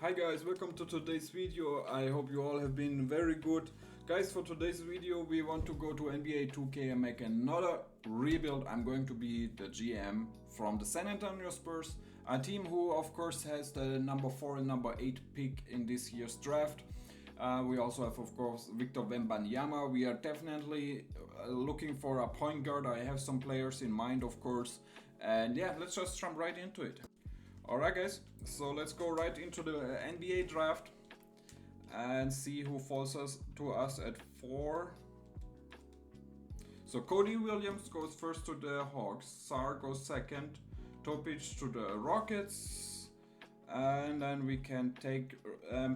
Hi guys, welcome to today's video. I hope you all have been very good. Guys, for today's video we want to go to NBA 2K and make another rebuild. I'm going to be the GM from the San Antonio Spurs, a team who of course has the number 4 and number 8 pick in this year's draft. We also have of course Victor Wembanyama. We are definitely looking for a point guard. I have some players in mind of course. And yeah, let's just jump right into it. Alright guys, so let's go right into the NBA draft and see who falls to us at 4. So Cody Williams goes first to the Hawks, Sarr goes second, Topic to the Rockets, and then we can take...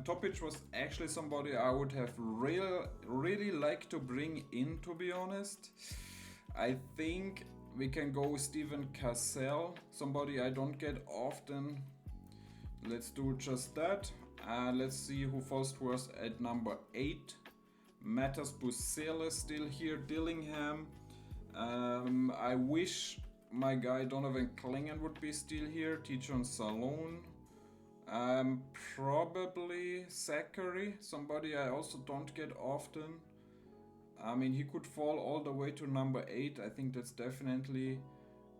Topic was actually somebody I would have really liked to bring in, to be honest. I think we can go with Steven Cassell, somebody I don't get often. Let's do just that. Let's see who falls to us at number 8. Matas Bussell is still here, Dillingham. I wish my guy Donovan Clingan would be still here, Tijon Salone. Probably Zachary, somebody I also don't get often. I mean, he could fall all the way to number 8. I think that's definitely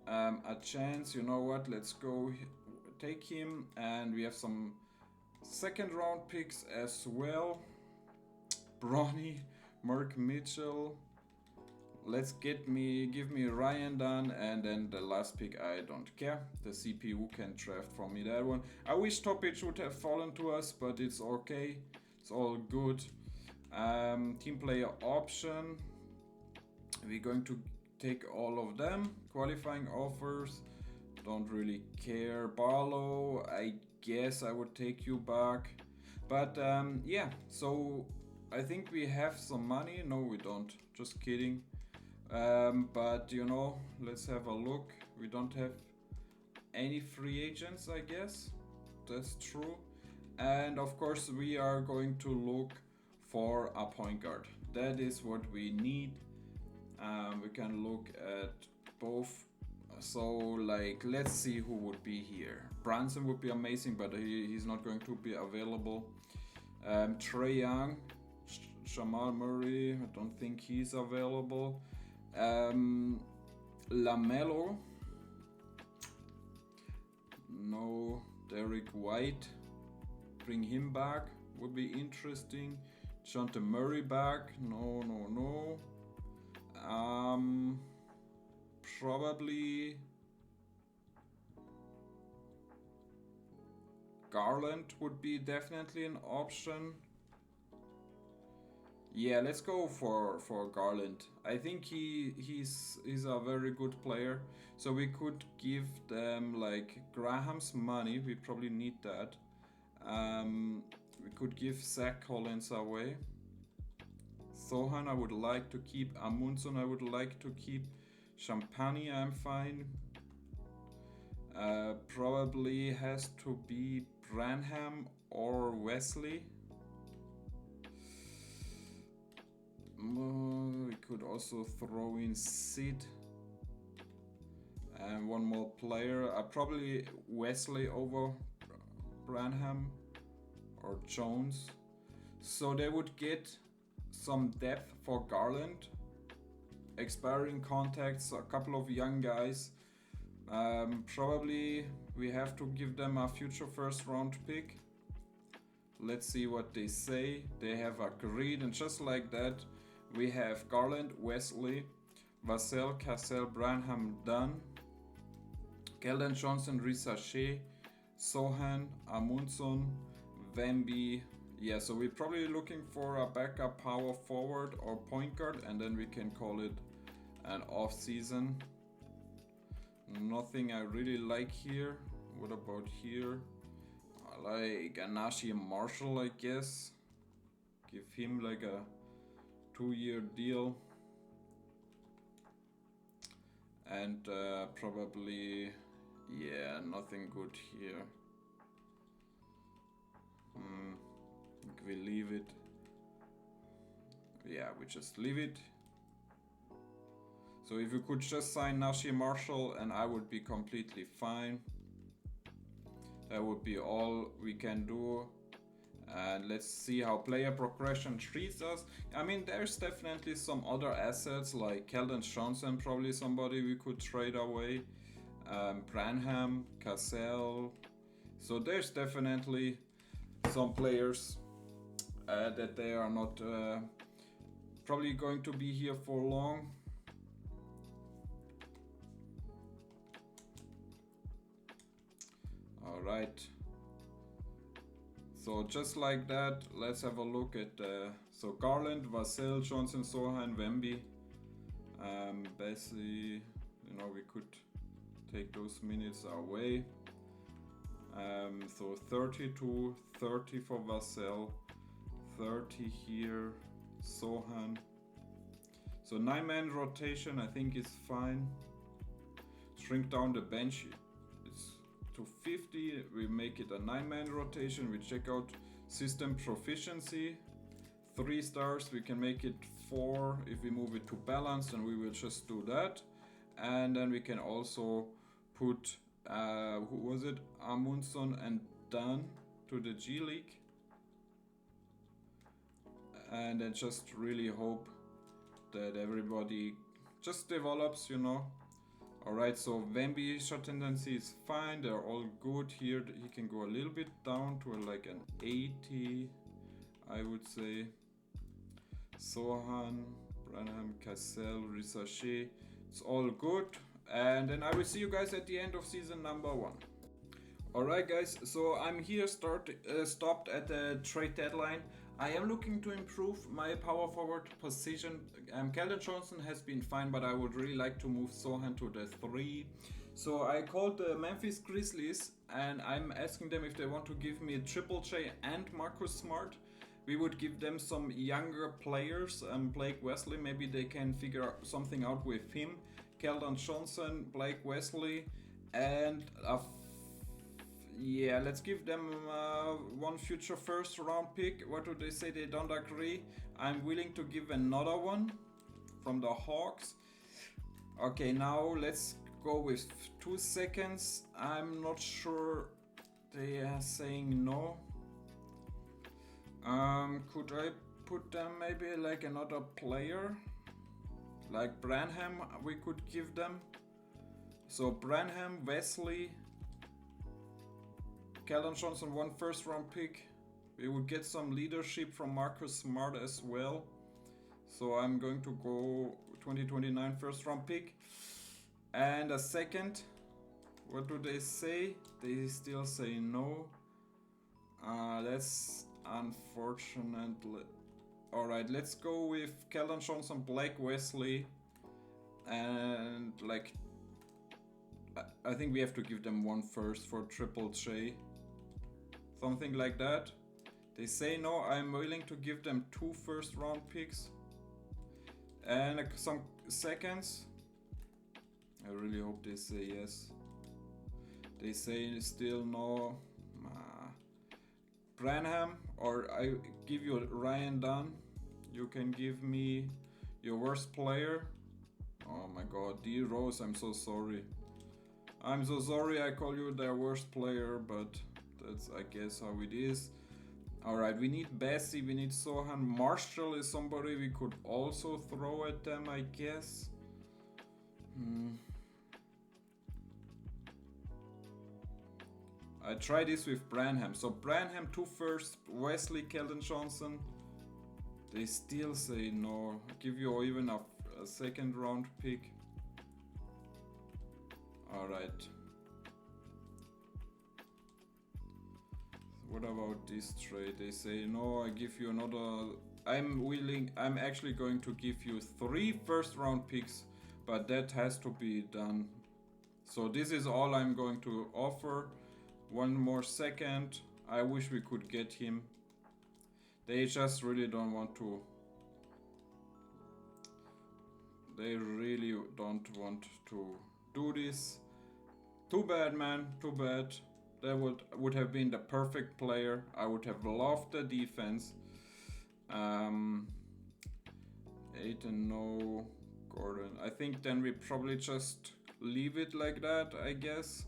a chance. You know what? Let's go take him. And we have some second round picks as well. Bronny, Mark Mitchell. Let's give me Ryan Dunn, and then the last pick I don't care. The CPU can draft for me that one. I wish Topic would have fallen to us, but it's okay. It's all good. Team player option, we're going to take all of them. Qualifying offers, don't really care. Barlow, I guess I would take you back, but yeah, so I think we have some money. No, we don't, just kidding. But you know, let's have a look. We don't have any free agents, I guess. That's true. And of course we are going to look for a point guard. That is what we need. We can look at both. So like, let's see who would be here. Brunson would be amazing, but he's not going to be available. Trae Young, Jamal Murray, I don't think he's available. LaMelo, no. Derek White, bring him back, would be interesting. Jonte Murray back, no. Probably Garland would be definitely an option. Yeah, let's go for Garland. I think he's a very good player. So we could give them like Graham's money. We probably need that. We could give Zach Collins away. Sohan I would like to keep. Amundsen I would like to keep. Champagne I'm fine. Probably has to be Branham or Wesley. We could also throw in Sid. And one more player. Probably Wesley over Branham or Jones. So they would get some depth for Garland, expiring contacts, a couple of young guys. Probably we have to give them a future first round pick. Let's see what they say. They have agreed, and just like that we have Garland, Wesley, Vassell, Cassell, Branham, Dunn, Keldon Johnson, Risache, Sohan, Amundsen, Wemby. Yeah, so we're probably looking for a backup power forward or point guard, and then we can call it an off season. Nothing I really like here. What about here? I like Anashi Marshall, I guess. Give him like a 2-year deal. And probably, yeah, nothing good here. We leave it. Yeah, we just leave it. So if you could just sign Nashi Marshall and I would be completely fine. That would be all we can do. And let's see how player progression treats us. I mean, there's definitely some other assets like Keldon Johnson, probably somebody we could trade away. Branham, Cassell. So there's definitely some players that they are not probably going to be here for long. All right. So just like that, let's have a look at so Garland, Vassell, Johnson, Sohan, Wemby, Bessie. You know, we could take those minutes away. So 32, 30 for Vassell, 30 here, Sohan. So 9-man rotation I think is fine. Shrink down the bench to 50, we make it a 9-man rotation. We check out system proficiency, 3 stars, we can make it 4 if we move it to balanced, and we will just do that. And then we can also put who was it, Amundsen and Dunn to the G League, and then just really hope that everybody just develops, you know. Alright, so Wemby shot tendency is fine, they're all good here. He can go a little bit down to like an 80, I would say. Sohan, Branham, Cassell, Risache, it's all good. And then I will see you guys at the end of season number 1. Alright guys, so I'm here stopped at the trade deadline. I am looking to improve my power forward position. Keldon Johnson has been fine, but I would really like to move Sohan to the 3. So I called the Memphis Grizzlies and I'm asking them if they want to give me a Triple J and Marcus Smart. We would give them some younger players, Blake Wesley, maybe they can figure something out with him. Keldon Johnson, Blake Wesley, and yeah, let's give them one future first round pick. What do they say? They don't agree. I'm willing to give another one from the Hawks. Okay, now let's go with 2 seconds. I'm not sure they are saying no. Could I put them maybe like another player? Like Branham, we could give them. So Branham, Wesley, Keldon Johnson, 1 first round pick. We would get some leadership from Marcus Smart as well. So I'm going to go 2029 first round pick. And a second. What do they say? They still say no. That's unfortunate. Alright, let's go with Keldon Johnson, Blake Wesley. And like, I think we have to give them 1 first for Triple J. Something like that. They say no, I'm willing to give them 2 first round picks and some seconds. I really hope they say yes. They say still no. Branham, or I give you Ryan Dunn. You can give me your worst player. Oh my god, D Rose, I'm so sorry. I'm so sorry I call you their worst player, but that's I guess how it is. Alright, we need Bessie, we need Sohan. Marshall is somebody we could also throw at them, I guess. I try this with Branham. So Branham 2 first, Wesley, Keldon Johnson. They still say no. I'll give you even a second round pick. Alright. What about this trade? They say no, I give you another. I'm actually going to give you 3 first round picks, but that has to be done. So this is all I'm going to offer. 1 more second. I wish we could get him. They just really don't want to. They really don't want to do this. Too bad, man. Too bad. That would have been the perfect player. I would have loved the defense. 8 and no, Gordon. I think then we probably just leave it like that, I guess.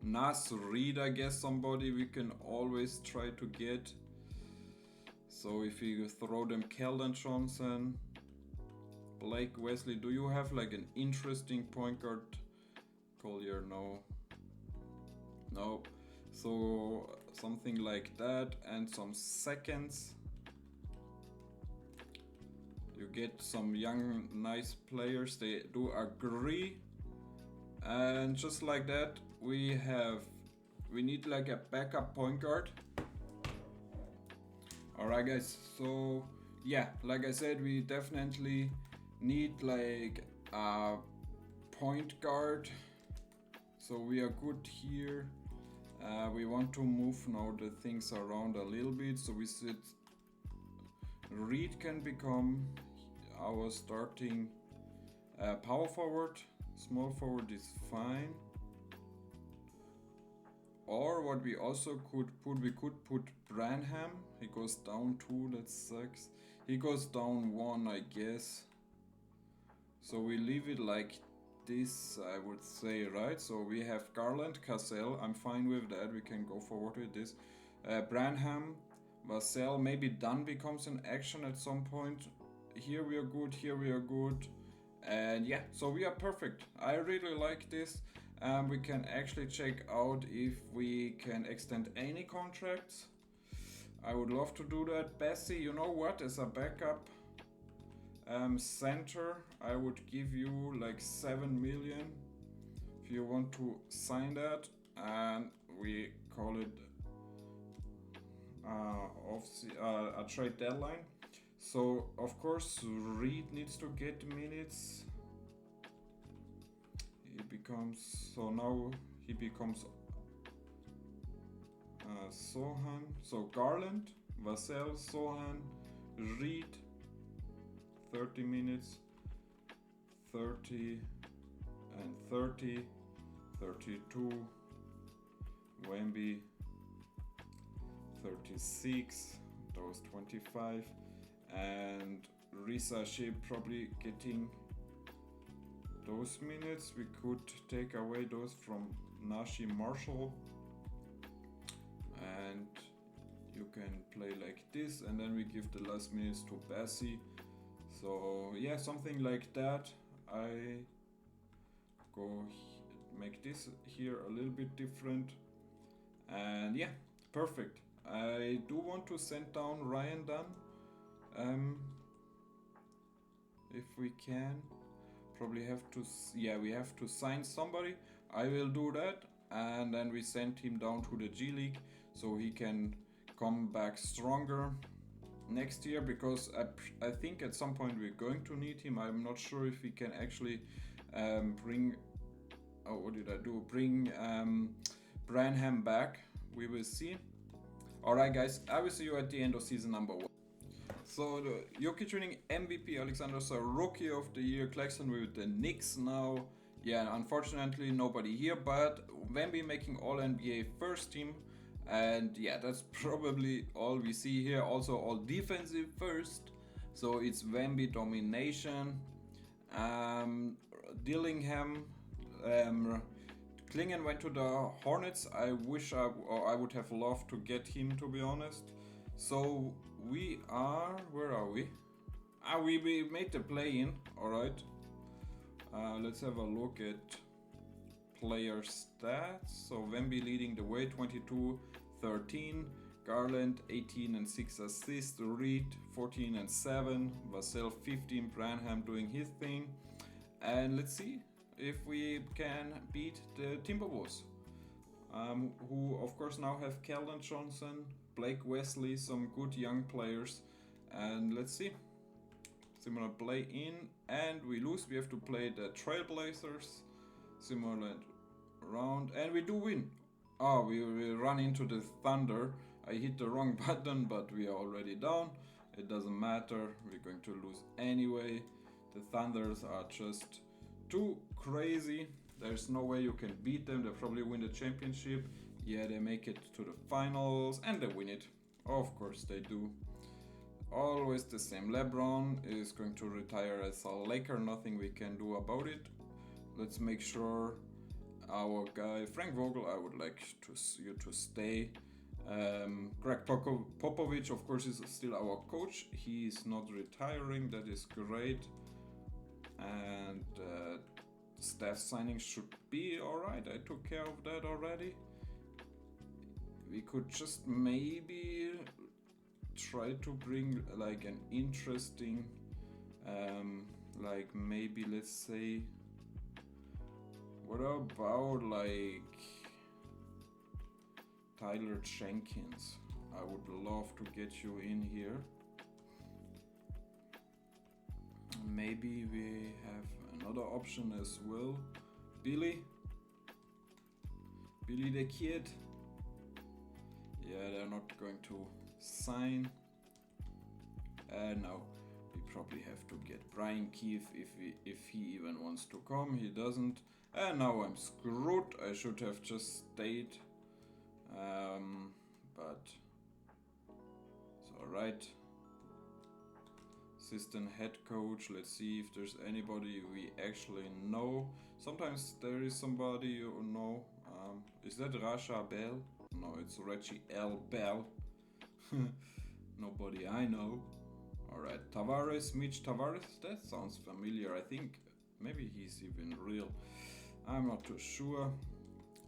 Nas Reed, I guess, somebody we can always try to get. So if you throw them Keldon Johnson, Blake Wesley, do you have like an interesting point guard? Collier, no. No. So something like that and some seconds. You get some young, nice players. They do agree. And just like that, we need like a backup point guard. Alright guys, so yeah, like I said, we definitely need like a point guard. So we are good here. We want to move now the things around a little bit. So we said Reed can become our starting power forward. Small forward is fine. Or what we also could put, we could put Branham. He goes down 2, that sucks. He goes down 1, I guess. So we leave it like this, I would say, right? So we have Garland, Cassell. I'm fine with that. We can go forward with this. Branham, Vassell. Maybe Dunn becomes an action at some point. Here we are good. Here we are good. And yeah, so we are perfect. I really like this. We can actually check out if we can extend any contracts. I would love to do that. Bessie, you know what? As a backup center, I would give you like 7 million if you want to sign that. And we call it a trade deadline. So of course Reed needs to get minutes. Now he becomes Sohan. So Garland, Vassell, Sohan, Reed, 30 minutes, 30 and 30, 32, Wemby, 36, those 25, and Risa Shea probably getting those minutes. We could take away those from Nashi Marshall and you can play like this, and then we give the last minutes to Bessie. So yeah, something like that. I make this here a little bit different, and yeah, perfect. I do want to send down Ryan Dunn if we can. Probably have to, yeah, we have to sign somebody. I will do that, and then we send him down to the G League so he can come back stronger next year, because I think at some point we're going to need him. I'm not sure if we can actually bring Branham back. We will see. Alright guys, I will see you at the end of season number 1. So the Jokic winning MVP, Alexander Sar Rookie of the Year, Claxton with the Knicks now. Yeah, unfortunately nobody here, but Wemby making All NBA first team. And yeah, that's probably all we see here. Also all defensive first. So it's Wemby domination. Dillingham, Klingen went to the Hornets. I wish I would have loved to get him, to be honest. So we are, where are we? We made the play-in, alright. Let's have a look at player stats. So Wemby leading the way, 22-13. Garland 18 and 6 assists. Reed 14 and 7. Vassell 15. Branham doing his thing. And let's see if we can beat the Timberwolves, who of course now have Keldon Johnson, Blake Wesley, some good young players. And let's see. Similar play in, and we lose. We have to play the Trailblazers. Similar round, and we do win. Oh, we run into the Thunder. I hit the wrong button, but we are already down. It doesn't matter. We're going to lose anyway. The Thunders are just too crazy. There's no way you can beat them. They probably win the championship. Yeah, they make it to the finals and they win it. Of course they do. Always the same. LeBron is going to retire as a Laker. Nothing we can do about it. Let's make sure our guy Frank Vogel, I would like you to stay. Greg Popovich, of course, is still our coach. He is not retiring. That is great. And staff signing should be alright. I took care of that already. We could just maybe try to bring like an interesting, like maybe let's say, what about like Tyler Jenkins? I would love to get you in here. Maybe we have another option as well. Billy the Kid. Yeah, they're not going to sign. No, we probably have to get Brian Keefe if he even wants to come. He doesn't. And now I'm screwed. I should have just stayed. But it's alright. Assistant head coach. Let's see if there's anybody we actually know. Sometimes there is somebody you know. Is that Rasha Bell? No, it's Reggie L. Bell. Nobody I know. Alright, Tavares, Mitch Tavares. That sounds familiar. I think maybe he's even real. I'm not too sure.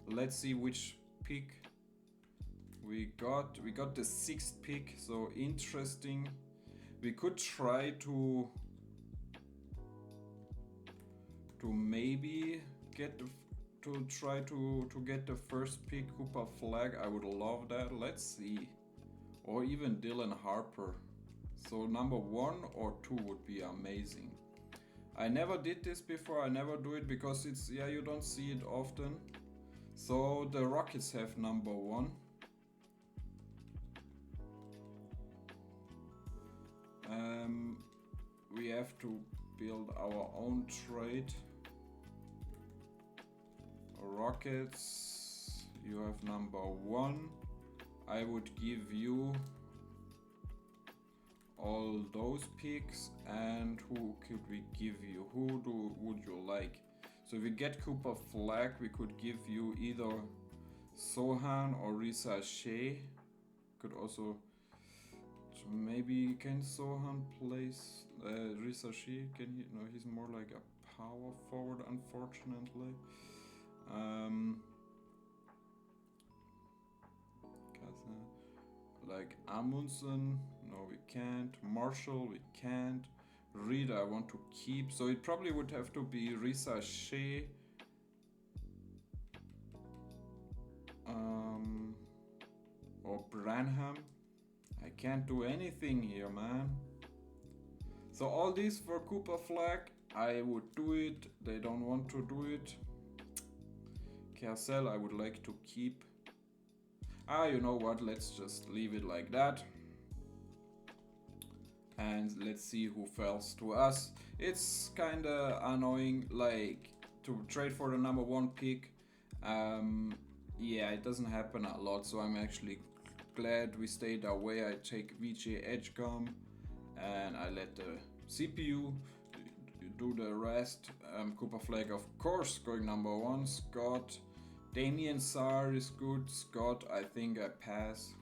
Let's see which pick we got. We got the 6th pick, so interesting. We could try to maybe get to get the first pick, Cooper Flagg. I would love that. Let's see. Or even Dylan Harper. So number 1 or 2 would be amazing. I never did this before. I never do it because it's, yeah, you don't see it often. So the Rockets have number 1. We have to build our own trade. Rockets, you have number 1. I would give you all those picks, and who could we give you? Would you like? So if we get Cooper Flagg, we could give you either Sohan or Risa Shea. Could also maybe can Sohan place Risa Shea? Can he? No, he's more like a power forward, unfortunately. Like Amundsen, no, we can't. Marshall, we can't. Reed, I want to keep. So it probably would have to be Risa Shea. Or Branham. I can't do anything here, man. So all these for Cooper Flagg, I would do it. They don't want to do it. Cassell, I would like to keep. You know what? Let's just leave it like that. And let's see who falls to us. It's kind of annoying, like, to trade for the number 1 pick. Yeah, it doesn't happen a lot, so I'm actually glad we stayed away. I take VJ Edgecombe and I let the CPU do the rest. Cooper Flagg, of course, going number 1. Scott. Damien Sarr is good. Scott, I think I pass.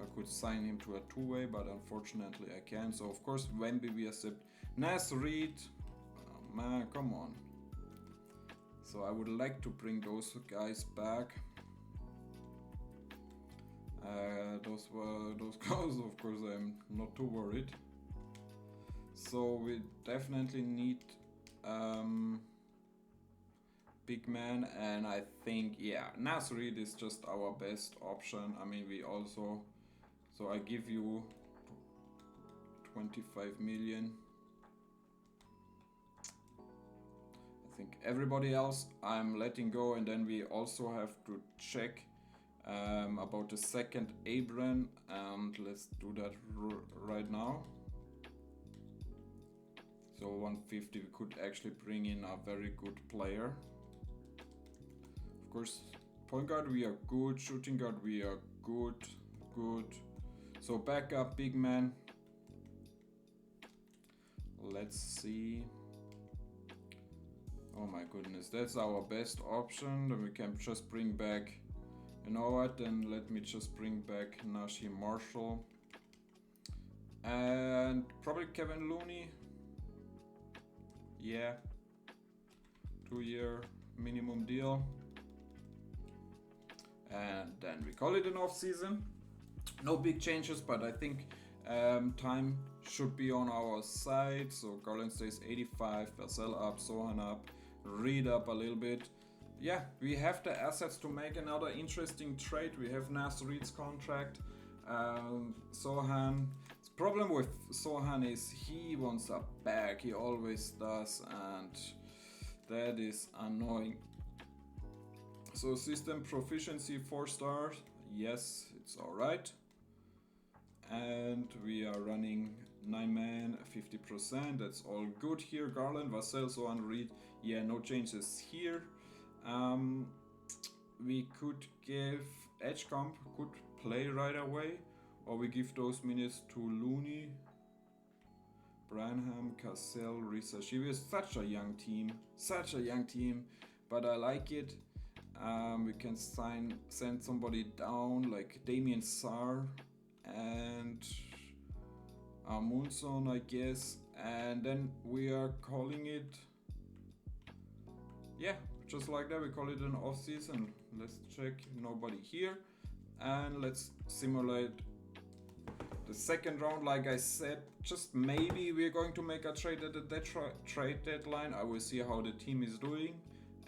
I could sign him to a 2-way, but unfortunately I can't. So of course Wemby we accept. Nas Reed, oh, man, come on. So I would like to bring those guys back. Those guys, of course, I'm not too worried. So we definitely need big man, and I think, yeah, Nas Reed is just our best option. I mean, we also, so I give you 25 million. I think everybody else I'm letting go, and then we also have to check about the second Abram, and let's do that right now. So 150, we could actually bring in a very good player. Of course, point guard we are good, shooting guard we are good. So backup, big man. Let's see. Oh my goodness, that's our best option. Then we can just bring back, you know what, then let me just bring back Nashi Marshall. And probably Kevin Looney. Yeah. 2-year minimum deal. And then we call it an off season. No big changes, but I think time should be on our side. So Garland stays 85, Vassell up, Sohan up, Reed up a little bit. Yeah, we have the assets to make another interesting trade. We have Nas Reed's contract. Sohan. The problem with Sohan is he wants a bag. He always does, and that is annoying. So system proficiency 4 stars. Yes, it's alright. And we are running 9-man, 50%. That's all good here. Garland, Vassell, Sohan, Reed. Yeah, no changes here. We could give Edgecomb, could play right away. Or we give those minutes to Looney, Branham, Cassell, Risa. She was such a young team, but I like it. We can send somebody down like Damien Sarr and Amundsen, I guess, and then we are calling it, yeah, just like that. We call it an off season. Let's check, nobody here, and let's simulate the second round. Like I said, just maybe we're going to make a trade at the trade deadline. I will see how the team is doing,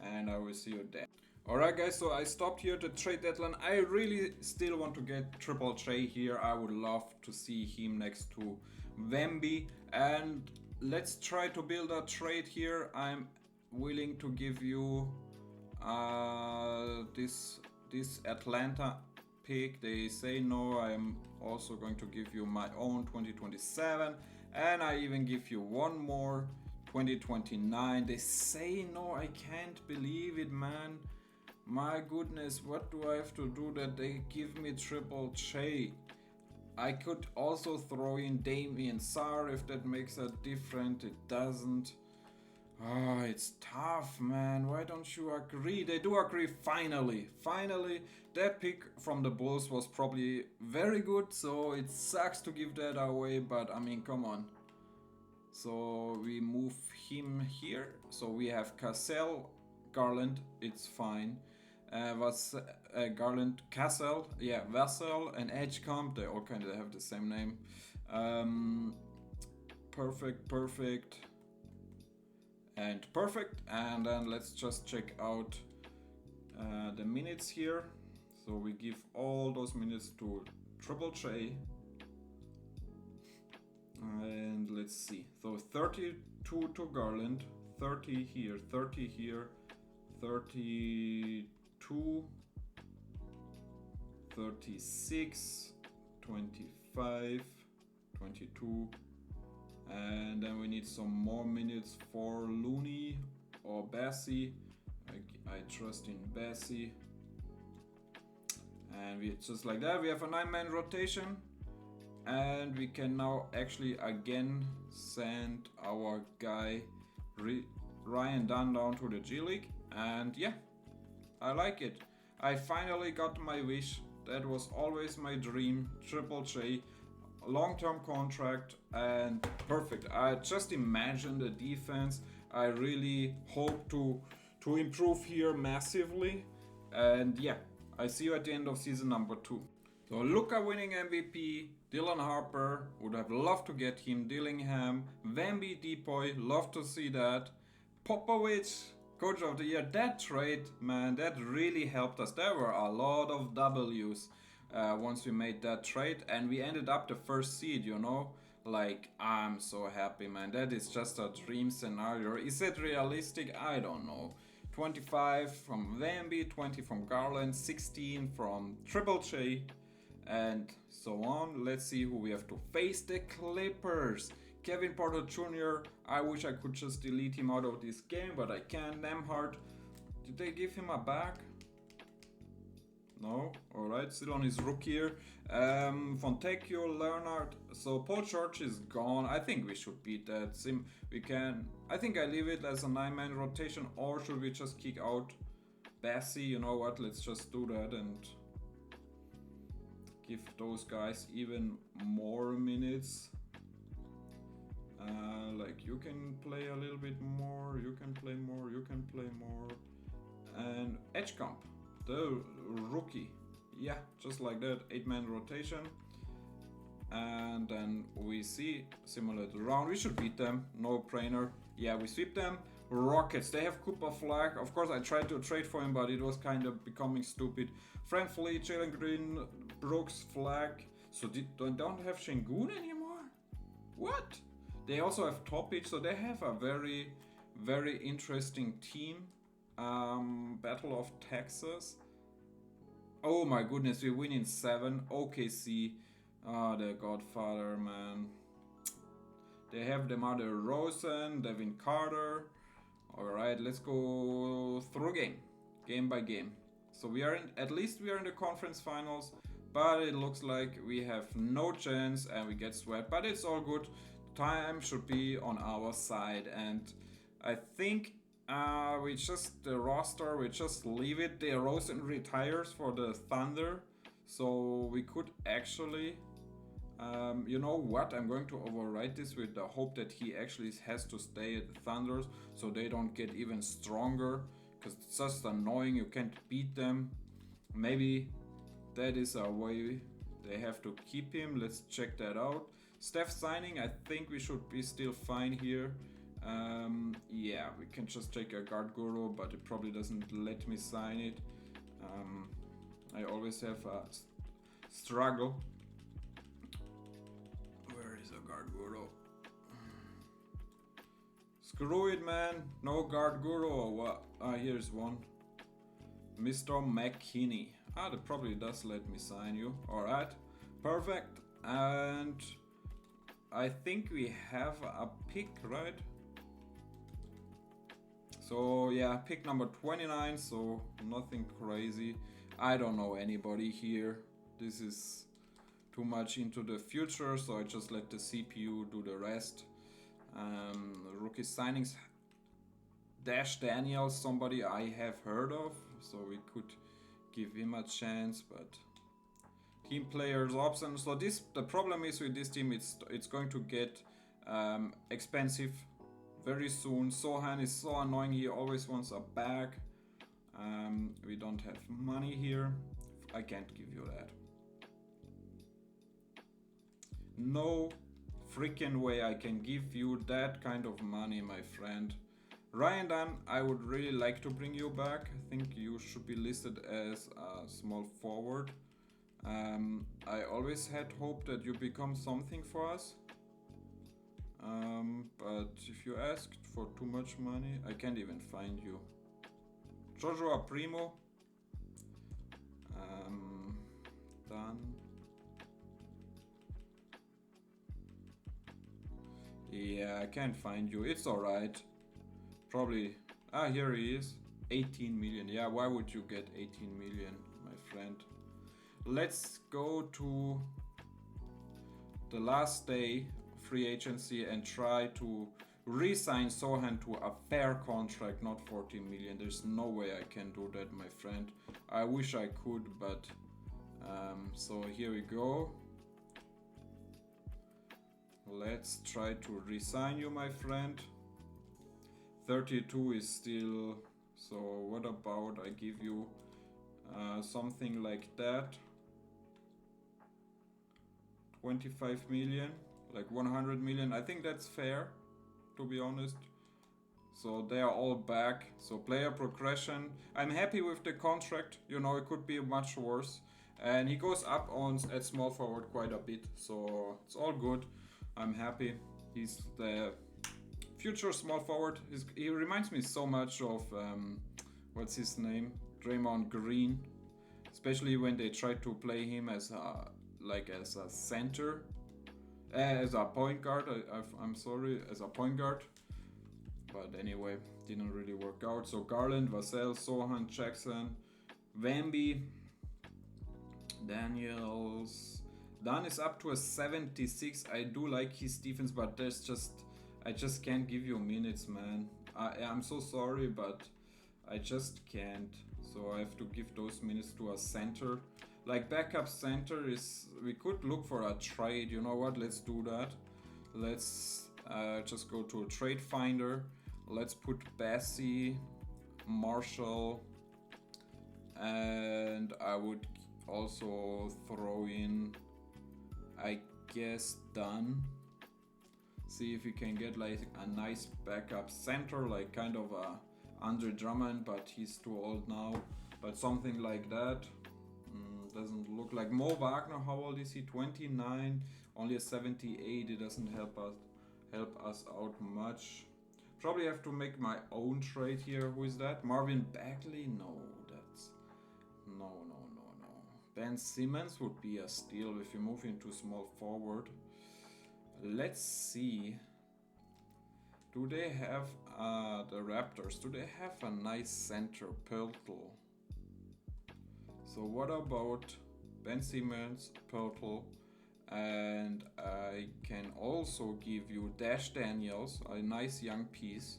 and I will see you then. Alright guys, so I stopped here at the trade deadline. I really still want to get Triple J here. I would love to see him next to Wemby. And let's try to build a trade here. I'm willing to give you this Atlanta pick. They say no. I'm also going to give you my own 2027. And I even give you one more 2029. They say no. I can't believe it, man. My goodness, what do I have to do that they give me Triple J? I could also throw in Damien Sarr if that makes a difference. It doesn't. Ah, it's tough, man. Why don't you agree? They do agree, finally. Finally, that pick from the Bulls was probably very good, so it sucks to give that away, but I mean, come on. So we move him here. So we have Cassell, Garland, it's fine. Garland, Cassell, yeah, Vassell and Edgecomb, they all kind of have the same name. Perfect, and perfect. And then let's just check out the minutes here. So we give all those minutes to Triple J. And let's see. So 32 to Garland, 30 here, 30 here, 32, 36, 25, 22, and then we need some more minutes for Looney or Bessie. I trust in Bessie. And we just like that, we have a 9-man rotation, and we can now actually again send our guy Ryan Dunn down to the G League. And yeah, I like it. I finally got my wish. That was always my dream. Triple J, long-term contract, and perfect. I just imagine the defense. I really hope to improve here massively. And yeah, I see you at the end of season number 2. So Luka winning MVP, Dylan Harper, would have loved to get him. Dillingham, Wemby, Depoy, love to see that. Popovich, Coach of the Year. That trade, man, that really helped us. There were a lot of W's once we made that trade, and we ended up the first seed, you know. Like, I'm so happy, man. That is just a dream scenario. Is it realistic? I don't know. 25 from Wemby, 20 from Garland, 16 from Triple J, and so on. Let's see who we have to face. The Clippers. Kevin Porter Jr. I wish I could just delete him out of this game, but I can't. Nemhard. Did they give him a bag? No? Alright. right? Still on his rookie year. Fontecchio, Leonard. So Paul George is gone. I think we should beat that. We can. I think I leave it as a 9-man rotation, or should we just kick out Bessie? You know what? Let's just do that and give those guys even more minutes. Like you can play a little bit more, you can play more, you can play more. And Edgecamp, the rookie. Yeah, just like that, 8-man rotation. And then we see simulate the round. We should beat them, no brainer. Yeah, we sweep them. Rockets, they have Cooper Flag. Of course, I tried to trade for him, but it was kind of becoming stupid. Frank Fleet, Jalen Green, Brooks, Flag. So they don't have Şengün anymore? What? They also have Topic, so they have a very, very interesting team. Battle of Texas. Oh my goodness, we win in 7. OKC. The Godfather, man. They have DeMar DeRozan, Devin Carter. Alright, let's go through game by game. So we are in, at least we are in the conference finals, but it looks like we have no chance and we get swept, but it's all good. Time should be on our side, and I think we just leave it. DeRozan retires for the Thunder, so we could actually you know what, I'm going to overwrite this with the hope that he actually has to stay at the Thunders so they don't get even stronger, because it's just annoying, you can't beat them. Maybe that is a way they have to keep him. Let's check that out. Steph signing, I think we should be still fine here. Yeah, we can just take a guard guru, but it probably doesn't let me sign it. I always have a struggle. Where is a guard guru? Screw it, man. No guard guru or what? Here's one. Mr. McKinney. That probably does let me sign you. Alright, perfect. And I think we have a pick, right? So yeah, pick number 29, so nothing crazy. I don't know anybody here. This is too much into the future, so I just let the CPU do the rest. Rookie signings. Dash Daniels, somebody I have heard of, so we could give him a chance, but team players options. So the problem is with this team, it's going to get expensive very soon. Sohan is so annoying, he always wants a bag. We don't have money here. I can't give you that. No freaking way I can give you that kind of money, my friend. Ryan Dunn, I would really like to bring you back. I think you should be listed as a small forward. I always had hope that you become something for us. But if you asked for too much money, I can't even find you. Joshua Primo. Done. Yeah, I can't find you. It's alright. Probably. Here he is. 18 million. Yeah, why would you get 18 million, my friend? Let's go to the last day free agency and try to re-sign Sohan to a fair contract, not 14 million. There's no way I can do that, my friend. I wish I could, but so here we go. Let's try to re-sign you, my friend. 32 is still, so what about I give you something like that. 25 million, like 100 million. I think that's fair, to be honest. So they are all back. So player progression. I'm happy with the contract. You know, it could be much worse. And he goes up on at small forward quite a bit. So it's all good. I'm happy. He's the future small forward. He reminds me so much of what's his name? Draymond Green. Especially when they try to play him as a as a center, as a point guard. I'm sorry, as a point guard. But anyway, didn't really work out. So Garland, Vassell, Sohan, Jackson, Wemby, Daniels. Dan is up to a 76. I do like his defense, but I just can't give you minutes, man. I'm so sorry, but I just can't. So I have to give those minutes to a center. Like backup center is, we could look for a trade. You know what? Let's do that. Let's just go to a trade finder. Let's put Bessie, Marshall, and I would also throw in, I guess, Dunn. See if we can get like a nice backup center, like kind of a Andre Drummond, but he's too old now. But something like that. Doesn't look like Mo Wagner. How old is he? 29. Only a 78. It doesn't help us out much. Probably have to make my own trade here. Who is that? Marvin Bagley? No, that's no. Ben Simmons would be a steal if you move into small forward. Let's see. Do they have the Raptors? Do they have a nice center, Pirtle? So what about Ben Simmons, Pirtle, and I can also give you Dash Daniels, a nice young piece.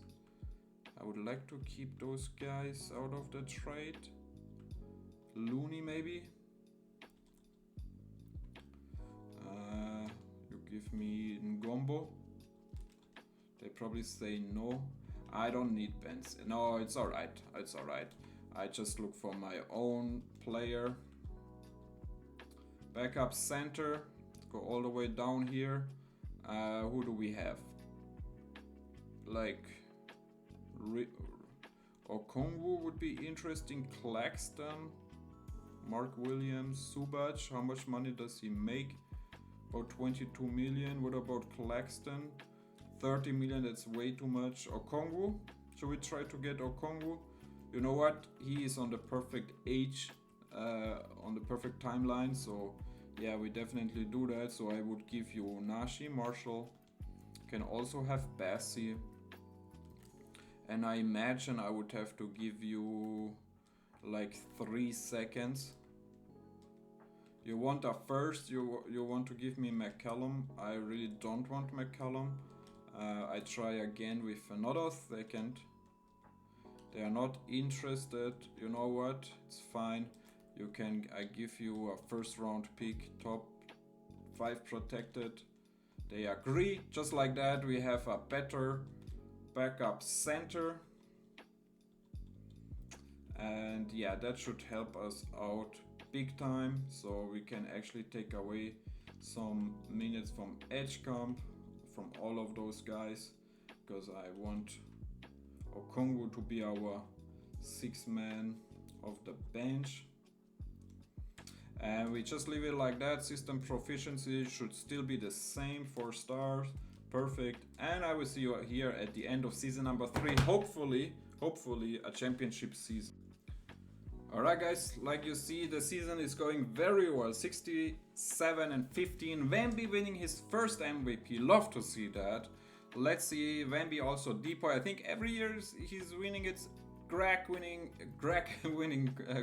I would like to keep those guys out of the trade. Looney maybe. You give me Ngombo. They probably say no. I don't need Benz. No, it's alright. It's alright. I just look for my own player. Backup center. Go all the way down here. Who do we have? Like Okongwu would be interesting. Claxton, Mark Williams, Subac. How much money does he make? About 22 million. What about Claxton? 30 million. That's way too much. Okongwu. Should we try to get Okongwu? You know what? He is on the perfect age, on the perfect timeline. So yeah, we definitely do that. So I would give you Nashi, Marshall. Can also have Bassi. And I imagine I would have to give you like 3 seconds. You want a first, you want to give me McCallum. I really don't want McCallum. I try again with another second. They are not interested. You know what? It's fine. I give you a first round pick, top 5 protected. They agree. Just like that, we have a better backup center. And yeah, that should help us out big time. So we can actually take away some minutes from edge comp, from all of those guys, because I want Okongwu to be our 6th man of the bench. And we just leave it like that. System proficiency should still be the same, 4 stars. Perfect. And I will see you here at the end of season number 3. Hopefully a championship season. Alright guys, like you see, the season is going very well. 67 and 15. Wemby winning his first MVP. Love to see that. Let's see, Wemby also Depoy. I think every year he's winning. It's Greg winning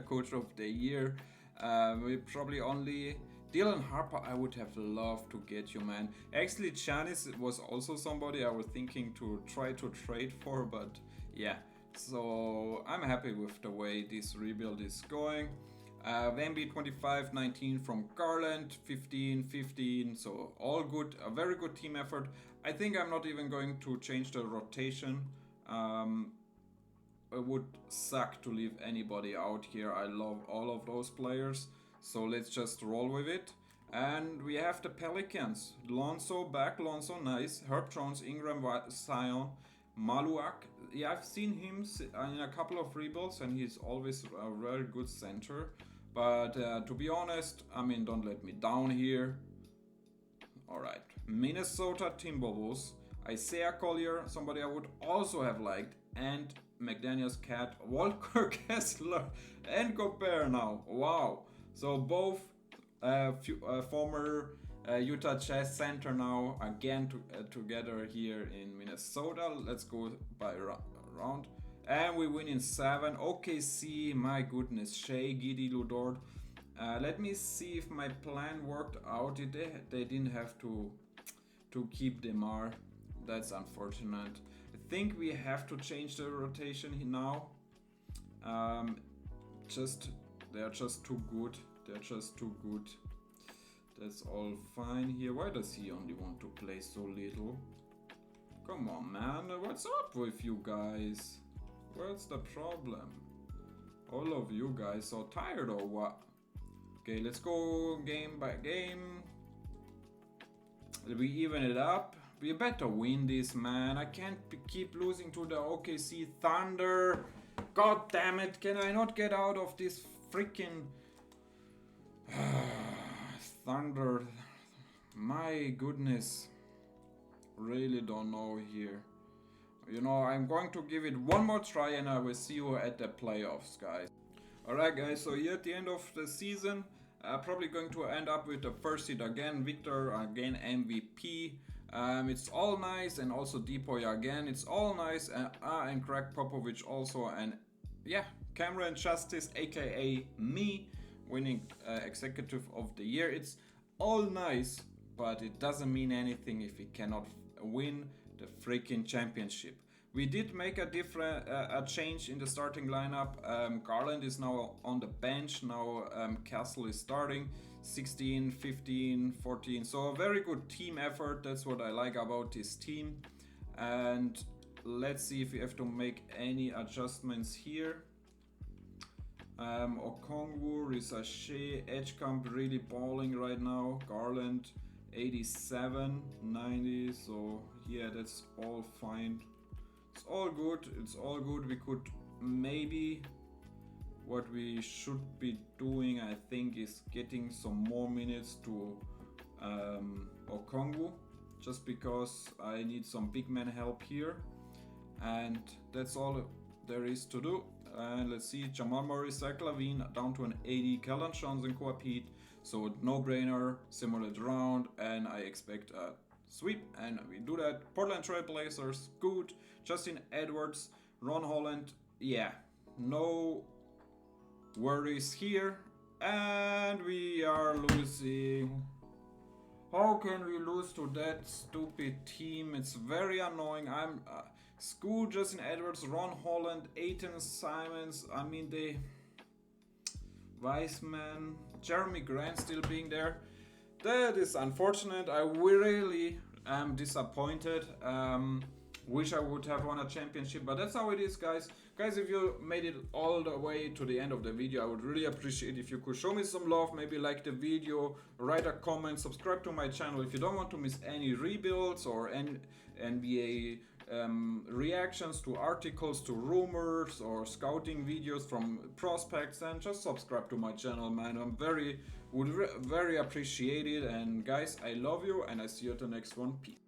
coach of the year. We probably only Dylan Harper. I would have loved to get you, man. Actually, Giannis was also somebody I was thinking to try to trade for, but yeah. So I'm happy with the way this rebuild is going. Wemby 25-19 from Garland, 15-15. So all good, a very good team effort. I think I'm not even going to change the rotation. It would suck to leave anybody out here. I love all of those players. So let's just roll with it. And we have the Pelicans. Lonzo back, Lonzo nice. Herb Jones, Ingram, Zion, Maluak. Yeah, I've seen him in a couple of rebuilds and he's always a very good center. But to be honest, I mean, don't let me down here. Alright, Minnesota Timberwolves. Isaiah Collier, somebody I would also have liked. And McDaniels Cat, Walker Kessler, and Gobert now. Wow. So both former Utah Jazz center now again together here in Minnesota. Let's go by round. And we win in 7. OKC, my goodness. Shea, Giddy, Ludort. Let me see if my plan worked out. They didn't have to keep Demar. That's unfortunate. I think we have to change the rotation now. They're just too good. They're just too good. That's all fine here. Why does he only want to play so little? Come on, man. What's up with you guys? What's the problem? All of you guys so tired or what? Okay, let's go game by game. We even it up. We better win this, man. I can't keep losing to the OKC Thunder. God damn it. Can I not get out of this freaking Thunder? My goodness. Really don't know here. You know, I'm going to give it one more try and I will see you at the playoffs, guys. Alright, guys, so here at the end of the season, probably going to end up with the first seed again. Victor again, MVP. It's all nice, and also Depoy again. It's all nice, and Craig Popovich also, and yeah, Cameron Justice, aka me, winning Executive of the Year. It's all nice, but it doesn't mean anything if we cannot win the freaking championship. We did make a change in the starting lineup. Garland is now on the bench. Now Castle is starting. 16, 15, 14. So a very good team effort. That's what I like about this team. And let's see if we have to make any adjustments here. Okongwu, Risache, Edgecamp really balling right now. Garland 87, 90. So yeah, that's all fine. It's all good. It's all good. We could maybe, what we should be doing, I think, is getting some more minutes to Okongwu, just because I need some big man help here, and that's all there is to do. And let's see, Jamal Murray, Zach LaVine down to an 80, Keldon Johnson, Coapete, so no-brainer, simulate round, and I expect a sweep, and we do that. Portland Trail Blazers, good. Justin Edwards, Ron Holland, yeah, no worries here. And we are losing. How can we lose to that stupid team? It's very annoying. I'm Scoot, Justin Edwards, Ron Holland, Aiton Simons. I mean, they Weissman, Jeremy Grant still being there. That is unfortunate. I really am disappointed. Wish I would have won a championship, but that's how it is, guys. Guys, if you made it all the way to the end of the video, I would really appreciate if you could show me some love, maybe like the video, write a comment, subscribe to my channel if you don't want to miss any rebuilds or NBA reactions to articles, to rumors, or scouting videos from prospects, and just subscribe to my channel, man. Would very appreciate it. And guys, I love you, and I see you at the next one. Peace.